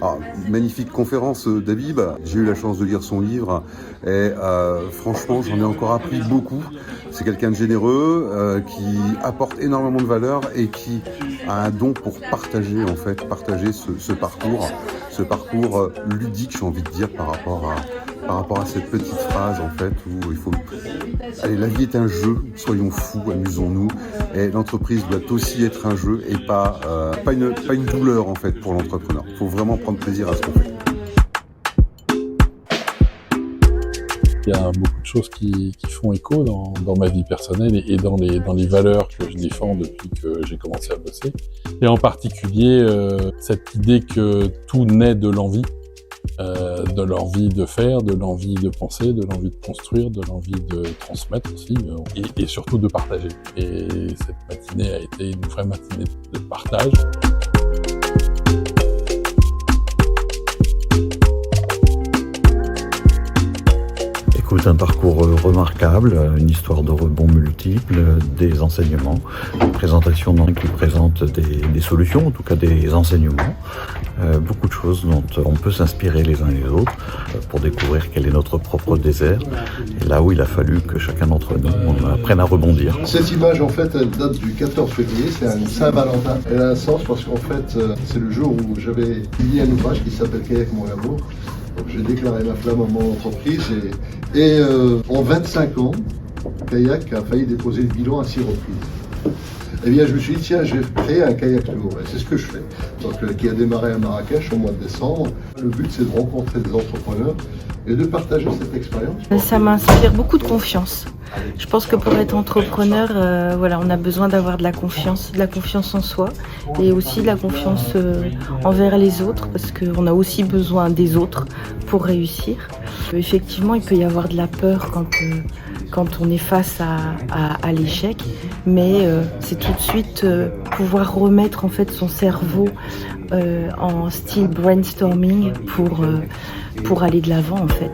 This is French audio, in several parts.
Alors, magnifique conférence d'Habib, j'ai eu la chance de lire son livre et franchement j'en ai encore appris beaucoup. C'est quelqu'un de généreux, qui apporte énormément de valeur et qui a un don pour partager ce parcours ludique, j'ai envie de dire, par rapport à cette petite phrase en fait où il faut... Allez, la vie est un jeu, soyons fous, amusons-nous, et l'entreprise doit aussi être un jeu et pas une douleur en fait pour l'entrepreneur. Il faut vraiment prendre plaisir à ce qu'on fait. Il y a beaucoup de choses qui font écho dans ma vie personnelle et dans les valeurs que je défends depuis que j'ai commencé à bosser. Et en particulier, cette idée que tout naît de l'envie de faire, de l'envie de penser, de l'envie de construire, de l'envie de transmettre aussi, et surtout de partager. Et cette matinée a été une vraie matinée de partage. Écoute, un parcours remarquable, une histoire de rebonds multiples, des enseignements, une présentation qui présente des solutions, en tout cas des enseignements, beaucoup de choses dont on peut s'inspirer les uns les autres pour découvrir quel est notre propre désert, et là où il a fallu que chacun d'entre nous on apprenne à rebondir. Cette image, en fait, elle date du 14 février, c'est un Saint-Valentin. Elle a un sens parce qu'en fait, c'est le jour où j'avais publié un ouvrage qui s'appelle Kayak Mon Amour. Donc, j'ai déclaré ma flamme à mon entreprise et en 25 ans, Kayak a failli déposer le bilan à 6 reprises. Eh bien, je me suis dit, tiens, je vais créer un kayak tour. Et c'est ce que je fais. Donc, qui a démarré à Marrakech au mois de décembre. Le but, c'est de rencontrer des entrepreneurs et de partager cette expérience. Ça m'inspire beaucoup de confiance. Je pense que pour être entrepreneur, on a besoin d'avoir de la confiance en soi et aussi de la confiance envers les autres parce qu'on a aussi besoin des autres pour réussir. Effectivement, il peut y avoir de la peur quand on est face à l'échec, mais c'est tout de suite pouvoir remettre en fait son cerveau en style brainstorming pour aller de l'avant en fait.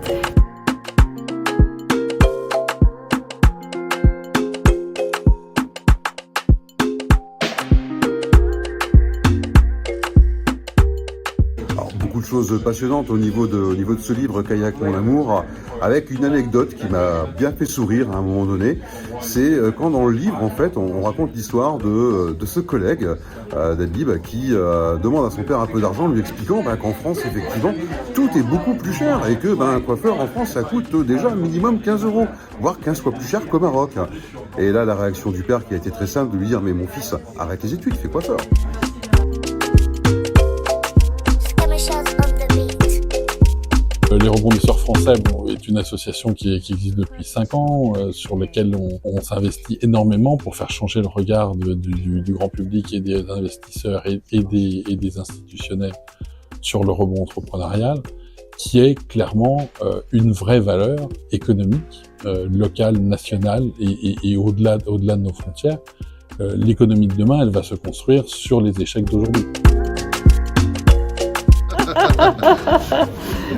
Beaucoup de choses passionnantes au niveau de ce livre Kayak Mon Amour, avec une anecdote qui m'a bien fait sourire à un moment donné. C'est quand dans le livre, en fait, on raconte l'histoire de ce collègue d'Habib qui demande à son père un peu d'argent, lui expliquant qu'en France, effectivement, tout est beaucoup plus cher et que un coiffeur en France, ça coûte déjà minimum 15 €, voire 15 fois plus cher qu'au Maroc. Et là, la réaction du père qui a été très simple, de lui dire « Mais mon fils, arrête les études, fais coiffeur ». Les rebondisseurs français est une association qui existe depuis 5 ans, sur laquelle on s'investit énormément pour faire changer le regard du grand public et des investisseurs et des institutionnels sur le rebond entrepreneurial, qui est clairement une vraie valeur économique, locale, nationale et au-delà de nos frontières. L'économie de demain, elle va se construire sur les échecs d'aujourd'hui.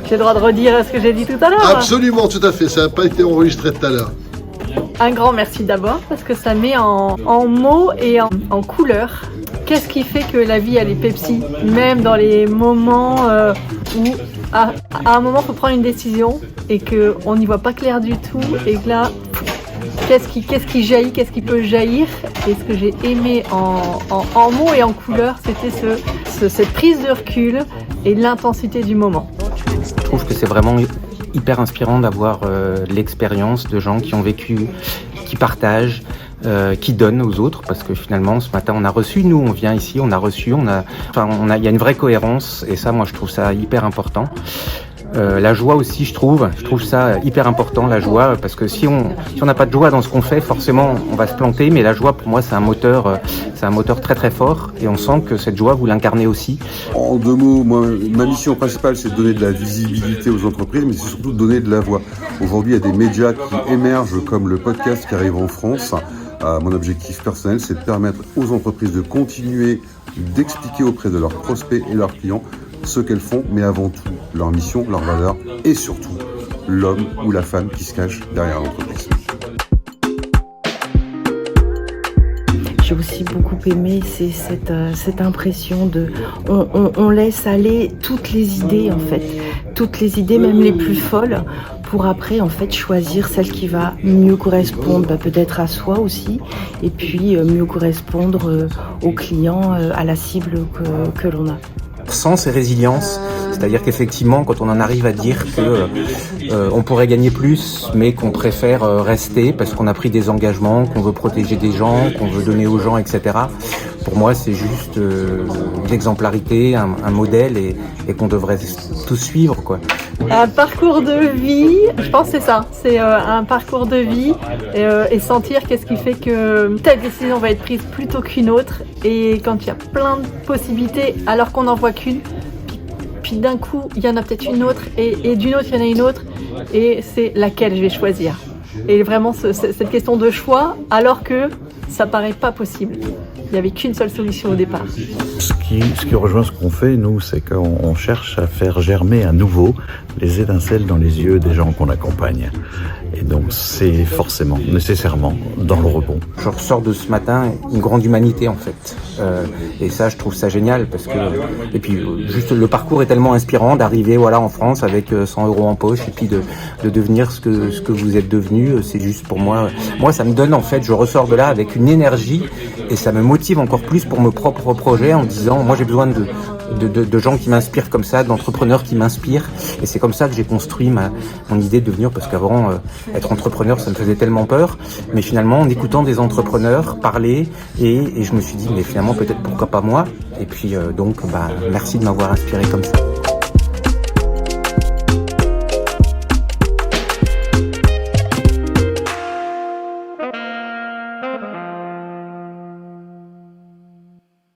J'ai le droit de redire ce que j'ai dit tout à l'heure. Absolument, tout à fait, ça n'a pas été enregistré tout à l'heure. Un grand merci d'abord, parce que ça met en mots et en couleurs. Qu'est-ce qui fait que la vie, elle est Pepsi? Même dans les moments où, à un moment, il faut prendre une décision et qu'on n'y voit pas clair du tout. Et que là, qu'est-ce qui jaillit, qu'est-ce qui peut jaillir? Et ce que j'ai aimé en mots et en couleurs, c'était cette prise de recul et l'intensité du moment. Je trouve que c'est vraiment hyper inspirant d'avoir l'expérience de gens qui ont vécu, qui partagent, qui donnent aux autres, parce que finalement ce matin on a reçu, nous on vient ici, il y a une vraie cohérence et ça moi je trouve ça hyper important. La joie aussi, je trouve ça hyper important, la joie, parce que si on n'a pas de joie dans ce qu'on fait, forcément on va se planter, mais la joie pour moi c'est un moteur très très fort et on sent que cette joie vous l'incarnez aussi. En 2 mots, moi, ma mission principale c'est de donner de la visibilité aux entreprises, mais c'est surtout de donner de la voix. Aujourd'hui il y a des médias qui émergent comme le podcast qui arrive en France. Mon objectif personnel c'est de permettre aux entreprises de continuer d'expliquer auprès de leurs prospects et leurs clients ce qu'elles font, mais avant tout, leur mission, leurs valeurs et surtout, l'homme ou la femme qui se cache derrière l'entreprise. Je j'ai aussi beaucoup aimé, c'est cette impression de on laisse aller toutes les idées en fait, toutes les idées même les plus folles, pour après en fait choisir celle qui va mieux correspondre peut-être à soi aussi, et puis mieux correspondre aux clients, à la cible que l'on a. Sens et résilience, c'est-à-dire qu'effectivement quand on en arrive à dire que on pourrait gagner plus mais qu'on préfère rester parce qu'on a pris des engagements, qu'on veut protéger des gens, qu'on veut donner aux gens, etc. Pour moi c'est juste l'exemplarité, un modèle et qu'on devrait tous suivre quoi. Un parcours de vie, je pense que c'est ça, c'est un parcours de vie et sentir qu'est-ce qui fait que telle décision va être prise plutôt qu'une autre, et quand il y a plein de possibilités alors qu'on n'en voit qu'une, puis d'un coup il y en a peut-être une autre et d'une autre il y en a une autre, et c'est laquelle je vais choisir. Et vraiment cette question de choix alors que ça paraît pas possible. Il n'y avait qu'une seule solution au départ. Ce qui rejoint ce qu'on fait, nous, c'est qu'on cherche à faire germer à nouveau les étincelles dans les yeux des gens qu'on accompagne. Et donc, c'est forcément, nécessairement, dans le rebond. Je ressors de ce matin une grande humanité, en fait. Et ça, je trouve ça génial, parce que... Et puis, juste, le parcours est tellement inspirant d'arriver, voilà, en France avec 100 € en poche, et puis de devenir ce que vous êtes devenu. C'est juste pour moi... Moi, ça me donne, en fait, je ressors de là avec une énergie, et ça me motive encore plus pour mes propres projets, en me disant, moi, j'ai besoin de gens qui m'inspirent comme ça, d'entrepreneurs qui m'inspirent, et c'est comme ça que j'ai construit mon idée de devenir, parce qu'avant être entrepreneur ça me faisait tellement peur, mais finalement en écoutant des entrepreneurs parler, et je me suis dit mais finalement peut-être pourquoi pas moi, et puis donc merci de m'avoir inspiré comme ça.